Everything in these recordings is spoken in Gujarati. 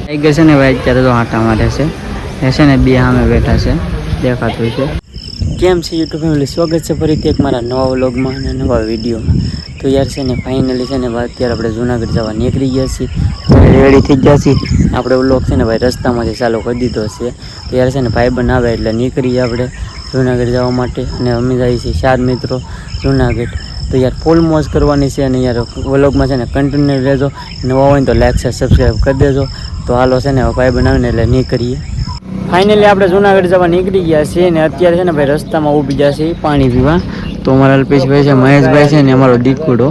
આવી ગઈ છે ને ભાઈ, અત્યારે તો આટા મારે છે ને બે સામે બેઠા છે, દેખાતું છે. કેમ છે યુટ્યુબ ફેમિલી, સ્વાગત છે ફરીથી એક મારા નવા વ્લોગમાં અને નવા વિડીયોમાં. તો યાર છે ને ફાઇનલી છે ને અત્યારે આપણે જુનાગઢ જવા નીકળી ગયા છીએ, રેડી થઈ ગયા છીએ. આપણે વ્લોગ છે ને ભાઈ રસ્તામાંથી ચાલુ કરી દીધો છે. તો યાર છે ને ભાઈ બનાવે એટલે નીકળીએ આપણે જુનાગઢ જવા માટે. અને અમે જઈએ છીએ 4 મિત્રો જુનાગઢ. તો યાર ફૂલ મોજ કરવાની છે. અને યાર વ્લોગમાં છે ને કન્ટિન્યુ રહેજો. નવા હોય તો લાઈક છે સબસ્ક્રાઈબ કરી દેજો. તો હાલો છે ને ભાઈ બનાવીને એટલે નીકળીએ. ફાઇનલી આપણે જુનાગઢ જવા નીકળી ગયા છીએ ને અત્યારે છે ને ભાઈ રસ્તામાં ઊભી ગયા છીએ પાણી પીવા. તો અમારા અલ્પેશભાઈ છે, મહેશભાઈ છે ને અમારો દીકુડો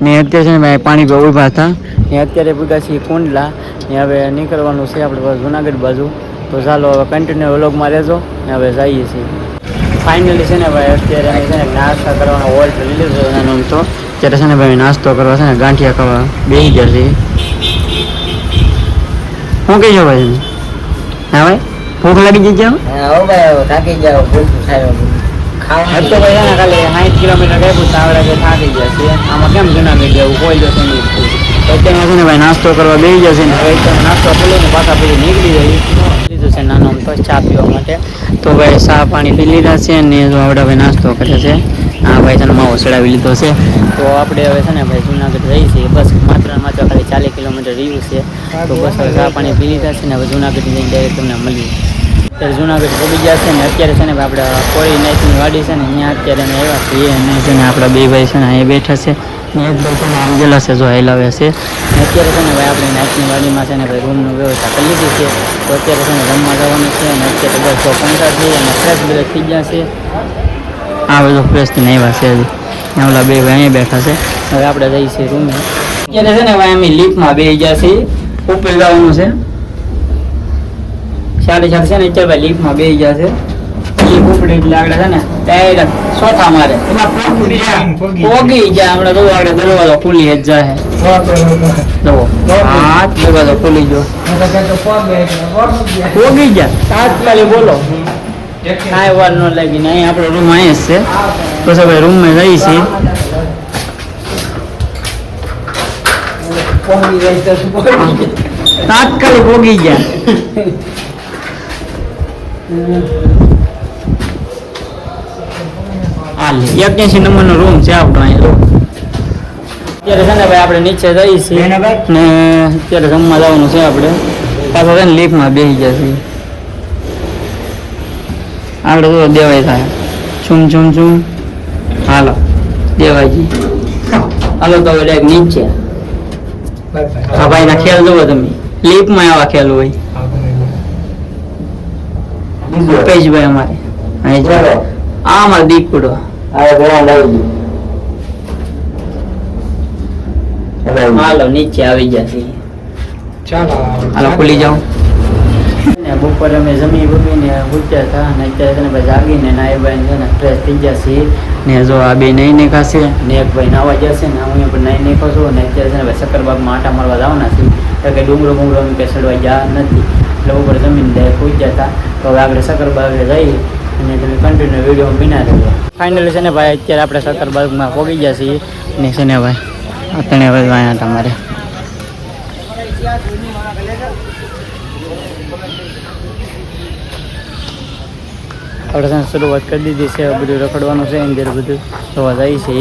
ને અત્યારે છે ને ભાઈ પાણી પીવા ઊભા હતા ને અત્યારે પૂગ્યા છીએ કુંડલા ને હવે નીકળવાનું છે આપણે જુનાગઢ બાજુ. તો ચાલો હવે કન્ટિન્યુ વ્લોગમાં રહેજો ને હવે જઈએ છીએ. ફાઇનલી છે ને ભાઈ અત્યારે અમે છે ને નાસ્તા કરવાનો ઓર્ડર લીધો છે એનો. તો અત્યારે છે ને ભાઈ નાસ્તો કરવા છે ને ગાંઠિયા ખાવા બેસી ગયા છે. શું કહીજો ભાઈ તમે? હા ભાઈ ભૂખ લાગી જઈ જાવ? થાકી જાવ. તો ભાઈ એના ખાલી 60 કિલોમીટર ગયું આવડે કે થાકી ગયા છે. આમાં કેમ જુનાગઢ જવું કોઈ જશે નહીં. તો અત્યારે છે ને ભાઈ નાસ્તો કરવા બેસી જશે ને હવે નાસ્તો ખોલીને પાછા પછી નીકળી જાય લીધું છે નાનો તો ચા પીવા માટે. તો ભાઈ ચા પાણી પી લીધા છે ને જો આવડે ભાઈ નાસ્તો કરે છે. હા ભાઈ તને માવો ચડાવી લીધો છે. તો આપણે હવે છે ને ભાઈ જુનાગઢ રહી છીએ, બસ માત્ર ખાલી 40 કિલોમીટર રહ્યું છે. તો બસ હવે ચા પાણી પી લીધા છે ને હવે જુનાગઢ જઈને ડાયરેક્ટ તમને મળીએ. અત્યારે જુનાગઢ પહોંચી ગયા છે ને અત્યારે છે ને આપણે કોળી નાઈટની વાડી છે ને અહીંયા અત્યારે અમે આવ્યા છીએ. અને છે ને આપણા બે ભાઈ છે ને અહીંયા બેઠા છે ને એક ભાઈ છે ને આમ ગયેલા છે જો હેલાવ્યા છે. અને અત્યારે છે ને ભાઈ આપણે નાઈટની વાડીમાં છે ને ભાઈ રૂમની વ્યવસ્થા કરી લીધી છે. તો અત્યારે છે ને રમવા જવાનું છે અને અત્યારે બસ 15 થઈ અને ફ્રેશ બ્રેક થઈ ગયા છે. આ બધું ફ્રેશ થઈને આવ્યા છે હજી. ઓલા બે ભાઈ અહીંયા બેઠા છે. હવે આપણે જઈએ છીએ રૂમે. અત્યારે છે ને ભાઈ અમે લિફ્ટમાં બેસી ગયા છીએ, ઉપર જવાનું છે. 4:30 છે ને અત્યારે ભાઈ લિફ્ટમાં બેસી ગયા છે. લીફ ઉપડે એટલે આગળ છે ને ડાયરેક્ટ સોથા મારે પોગી ગયા. હમણાં તો આગળ દરવાજો ખુલી જ જાય. હાથ દરવાજો ખુલી ગયો, પોગી ગયા તાત્કાલિક. બોલો કાંઈ વાર ન લાગી ને અહીં આપણો રૂમ અહીં જ છે. પછી ભાઈ રૂમમાં જઈએ છીએ. તાત્કાલિક પોગી ગયા. હાલ 81 નંબરનો રૂમ છે આપણો અહીંયા. અત્યારે છે ને ભાઈ આપણે નીચે જઈએ છીએ ને અત્યારે જમવા જવાનું છે આપણે. પાછા છે ને લિફ્ટમાં બેસી ગયા છીએ. આપણે તો દેવાય થાય ચૂમ ચૂમ ચૂમ. હાલો દેવાયજી હાલો તો ડાયરેક્ટ નીચે. હા ભાઈ ના ખ્યાલ જોવો તમે, લિફ્ટમાં આવા ખ્યાલ હોય. ભાઈ અમારે આ અમારે દીકુડો હાલો નીચે આવી ગયા. હાલો ખુલી જાઓ. બપોરે અમે જમી બમીને ઉઠ્યા હતા અને અત્યારે ભાઈ જાગીને નાઈ ભાઈ છે ને ફ્રેશ થઈ ગયા છીએ. ને જો આ બે નહીં ખાશે ને એક ભાઈ નાવા જશે ને હું પણ નહીં ખાશું. અને અત્યારે છે ને ભાઈ સક્કરબાગમાં આટા મારવા જવાના છે. કારણ કે ડુંગરો બુંગરો અમે કંઈ ચડવા ગયા નથી એટલે ઉપર જમીન પૂછ્યા હતા. તો હવે આપણે સક્કરબાગે જઈએ અને તમે કન્ટિન્યુ વિડીયો બિના રહ્યો. ફાઇનલી છે ને ભાઈ અત્યારે આપણે સક્કરબાગમાં પહોંચી ગયા છીએ ને છે ને ભાઈ અત્યારે હવે અહીંયા તમારે આપણે શરૂઆત કરી દીધી છે. બધું રખડવાનું છે અંદર બધું જોવા જાય છે.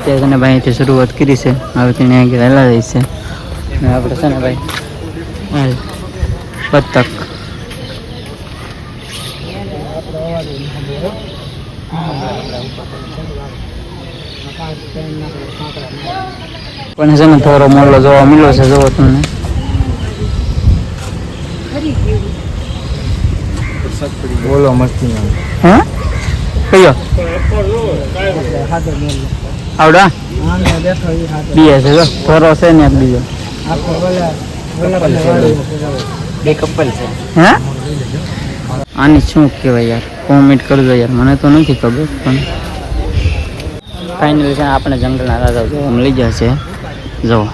ત્યાં છે ને ભાઈ અહીંથી શરૂઆત કરી છે. હવે તેને આગળ હેલા જાય છે. અને આપણે છે ને ભાઈ બતક પણ છે ને થોડો મોડલો જોવા મળ્યો છે. જોવો તમને બોલો મસ્તી હા કયો આવડા બીએ છે થોડો છે ને બીજો બે કપલ છે. હે આની શું કહેવાય યાર, કોમેન્ટ કરજો યાર, મને તો નથી ખબર. પણ ફાઇનલી છે આપણે જંગલના રાજા જોવા મળી જશે. જો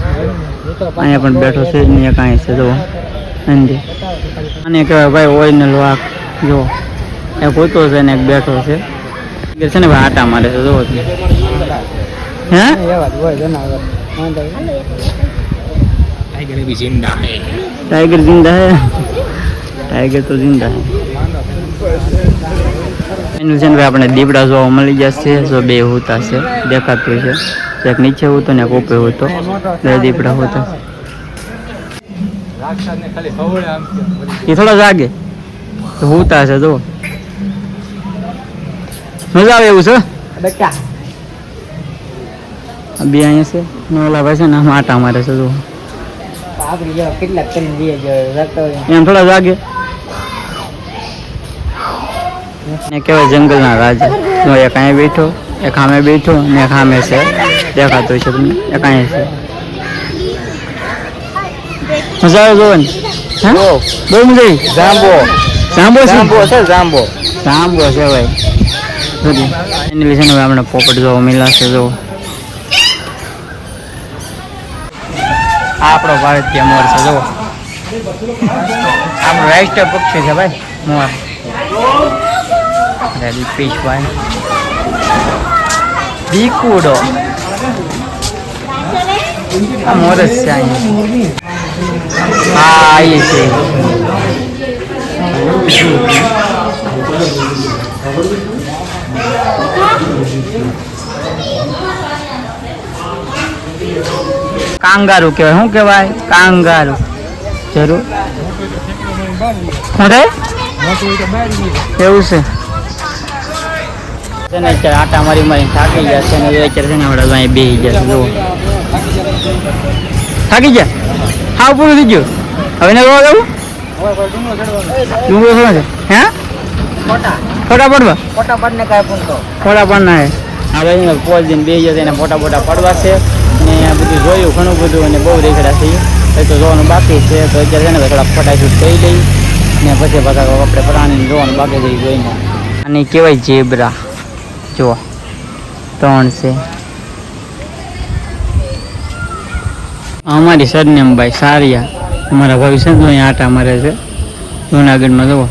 અહીંયા પણ બેઠો છે ને એક અહીં છે જો અંદે અને કહેવાય ભાઈ ઓરિજિનલ વાઘ જો એક ઉતો છે ને એક બેઠો છે છે ને ભાઈ આટા મારે છે જો હે टाइगर जिंदा है टाइगर जिंदा है टाइगर तो जिंदा है એનું છે ને ભાઈ આપણે દીપડા જોવા મળી જશે જો બે હોતા છે દેખાતું છે એક નીચે હોતો ને એક ઉપર હોતો બે દીપડા હોતા એ થોડા જાગે તો હોતા છે જો મજા આવે એવું છે બચ્ચા બે અહીંયા છે ને ઓલા ભાઈ છે ને આમ આટા મારે છે જો આપડી જેવા કેટલા કરી દે જો એમ થોડા જાગે ને કહેવાય જંગલના રાજા જો એક અહીંયા બેઠો એક સામે બેઠો ને એક સામે છે દેખાતો છે તમને એક અહીંયા છે મજા આવે જોવાની હા બહુ મજા આવી જાંબો જાંબો જાંબો છે છે જાંબો જાંબો છે ભાઈ એની લીધે ને આપણે પોપટ જોવા મિલાશે જો આ આપણો ભારતીય મોર છે જો આપણો રાષ્ટ્રીય પક્ષી છે ભાઈ મોર રેડી પીચ ભાઈ દીકુડો આ મોર જ છે અહીંયા હા એ છે કાંગારું કહેવાય શું કહેવાય કાંગારું જરૂર શું થાય એવું છે તેને અત્યારે આટા મારી મારી થાકી ગયા છે અને અત્યારે છે ને આપણે અહીં બેસી ગયા છે જુઓ થાકી ગયા હા પૂરું થઈ ગયું હવે ને રોવા જવું ડુંગરો શું છે હે ફોટા પડવા ફોટા પડને કાય પૂછતો ફોટા પડના હે હા ભાઈ પોચ દિન બેસી ગયા એને ફોટા બોટા પડવા છે ને આ બધું જોયું ઘણું બધું અને બહુ દેખડા થઈ એ તો જોવાનું બાકી છે તો અત્યારે છે ને થોડા ફોટા શૂટ કરી લઈ ને પછી પાછા આપણે પ્રાણીને જોવાનું બાકી થઈ જોઈને અને કહેવાય ઝેબ્રા જુઓ 3 છે અમારી સરનેમ ભાઈ સારિયા અમારા ભવિષ્ય તો અહીંયા આટા મારે છે જુનાગઢમાં જુઓ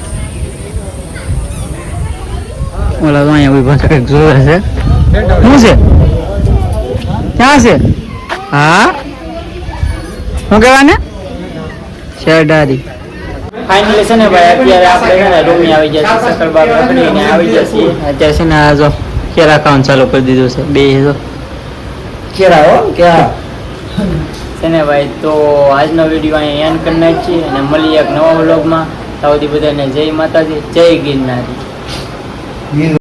ઓલા તો અહીંયા ઉભા કંઈક જોવે છે શું છે ક્યાં છે હા શું કહેવાને શેરડારી ફાઇનલી છે ને ભાઈ અત્યારે આપણે છે ને રૂમી આવી ગયા છે સકરબાગ પકડીને આવી ગયા છીએ અત્યારે છે ને આ જો કેરા ખાવાનું ચાલુ કરી દીધું છે બે જો કેરા હો કેરા છે ને ભાઈ તો આજનો વિડીયો અહીંયા એન્ડ કરી નાખીએ અને મળીએ એક નવા વ્લોગમાં. ત્યાં સુધી બધાને જય માતાજી, જય ગિરનારી.